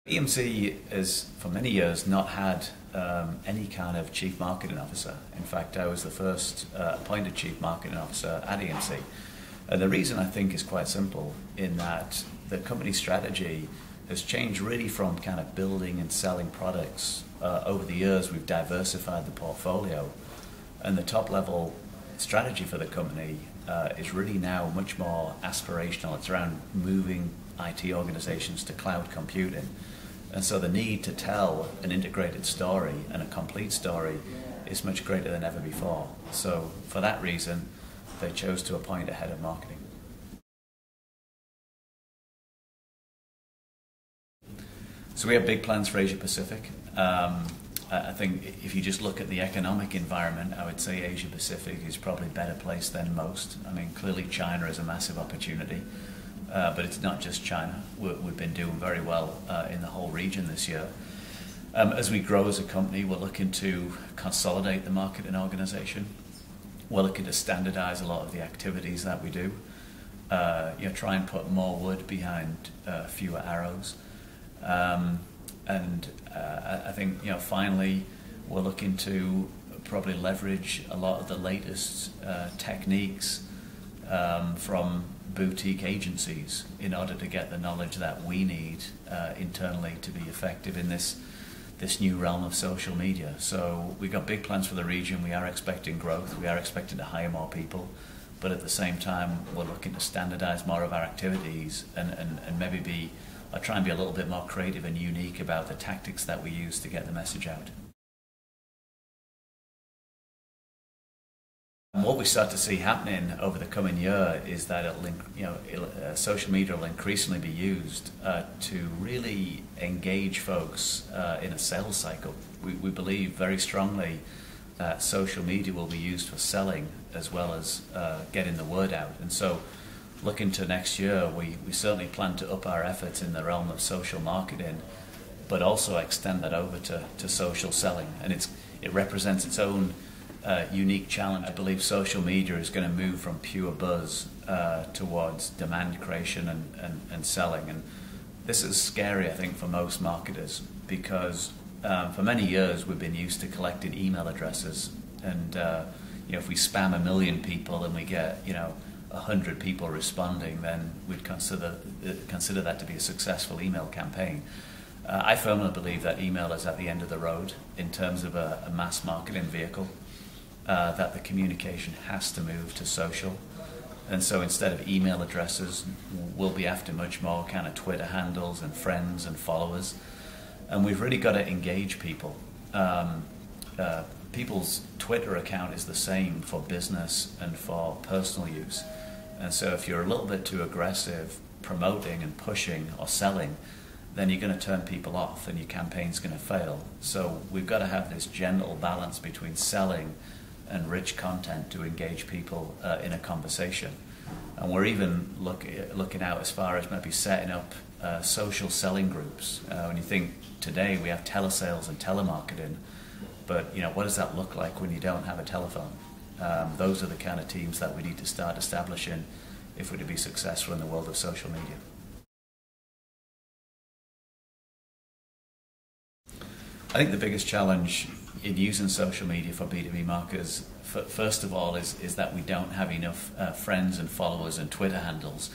EMC has, for many years, not had any kind of chief marketing officer. In fact, I was the first appointed chief marketing officer at EMC. And the reason, I think, is quite simple, in that the company strategy has changed really from kind of building and selling products. Over the years, we've diversified the portfolio, and the top-level strategy for the company is really now much more aspirational. It's around moving IT organizations to cloud computing. And so the need to tell an integrated story and a complete story is much greater than ever before. So for that reason, they chose to appoint a head of marketing. So we have big plans for Asia Pacific. I think if you just look at the economic environment, I would say Asia Pacific is probably better placed than most. I mean, clearly China is a massive opportunity. But it's not just China. We've been doing very well in the whole region this year. As we grow as a company, we're looking to consolidate the marketing organization. We're looking to standardize a lot of the activities that we do. Try and put more wood behind fewer arrows. I think, finally, we're looking to probably leverage a lot of the latest techniques from boutique agencies in order to get the knowledge that we need internally to be effective in this new realm of social media. So we've got big plans for the region. We are expecting growth. We are expecting to hire more people. But at the same time, we're looking to standardize more of our activities and maybe try and be a little bit more creative and unique about the tactics that we use to get the message out. And what we start to see happening over the coming year is that social media will increasingly be used to really engage folks in a sales cycle. We believe very strongly that social media will be used for selling as well as getting the word out. And so, looking to next year, we certainly plan to up our efforts in the realm of social marketing, but also extend that over to social selling. And it represents its own unique challenge. I believe social media is going to move from pure buzz towards demand creation and selling. And this is scary, I think, for most marketers, because for many years we've been used to collecting email addresses. And if we spam 1 million people and we get 100 people responding, then we'd consider that to be a successful email campaign. I firmly believe that email is at the end of the road in terms of a mass marketing vehicle. That the communication has to move to social. And so instead of email addresses, we'll be after much more kind of Twitter handles and friends and followers. And we've really got to engage people. People's Twitter account is the same for business and for personal use. And so if you're a little bit too aggressive promoting and pushing or selling, then you're going to turn people off and your campaign's going to fail. So we've got to have this gentle balance between selling and rich content to engage people in a conversation. And we're even looking out as far as maybe setting up social selling groups. When you think today we have telesales and telemarketing, but what does that look like when you don't have a telephone? Those are the kind of teams that we need to start establishing if we're to be successful in the world of social media. I think the biggest challenge in using social media for B2B marketers, first of all, is that we don't have enough friends and followers and Twitter handles.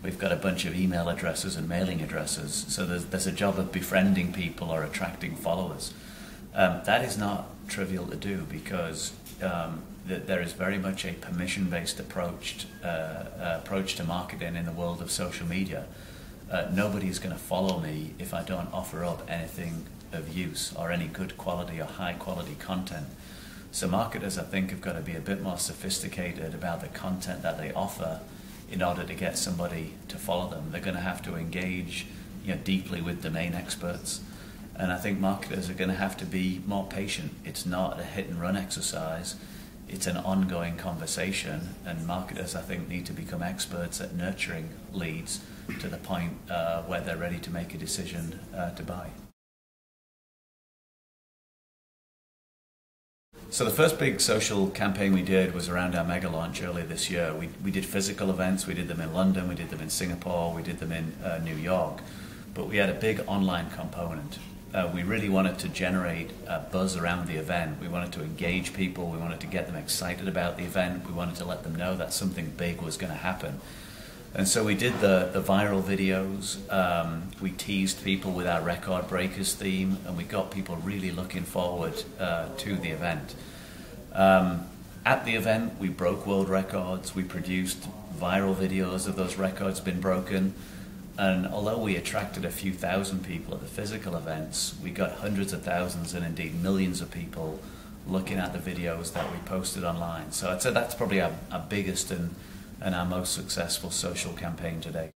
We've got a bunch of email addresses and mailing addresses, so there's a job of befriending people or attracting followers. That is not trivial to do, because there is very much a permission-based approach to marketing in the world of social media. Nobody's going to follow me if I don't offer up anything of use or any good quality or high quality content. So marketers, I think, have got to be a bit more sophisticated about the content that they offer in order to get somebody to follow them. They're going to have to engage deeply with domain experts. And I think marketers are going to have to be more patient. It's not a hit and run exercise. It's an ongoing conversation, and marketers, I think, need to become experts at nurturing leads to the point where they're ready to make a decision to buy. So the first big social campaign we did was around our mega launch earlier this year. We did physical events. We did them in London, we did them in Singapore, we did them in New York. but we had a big online component. We really wanted to generate a buzz around the event. We wanted to engage people. We wanted to get them excited about the event. We wanted to let them know that something big was going to happen. And so we did the viral videos. We teased people with our Record Breakers theme, and we got people really looking forward to the event. At the event, we broke world records. We produced viral videos of those records being broken. And although we attracted a few thousand people at the physical events, we got hundreds of thousands and indeed millions of people looking at the videos that we posted online. So I'd say that's probably our biggest and our most successful social campaign today.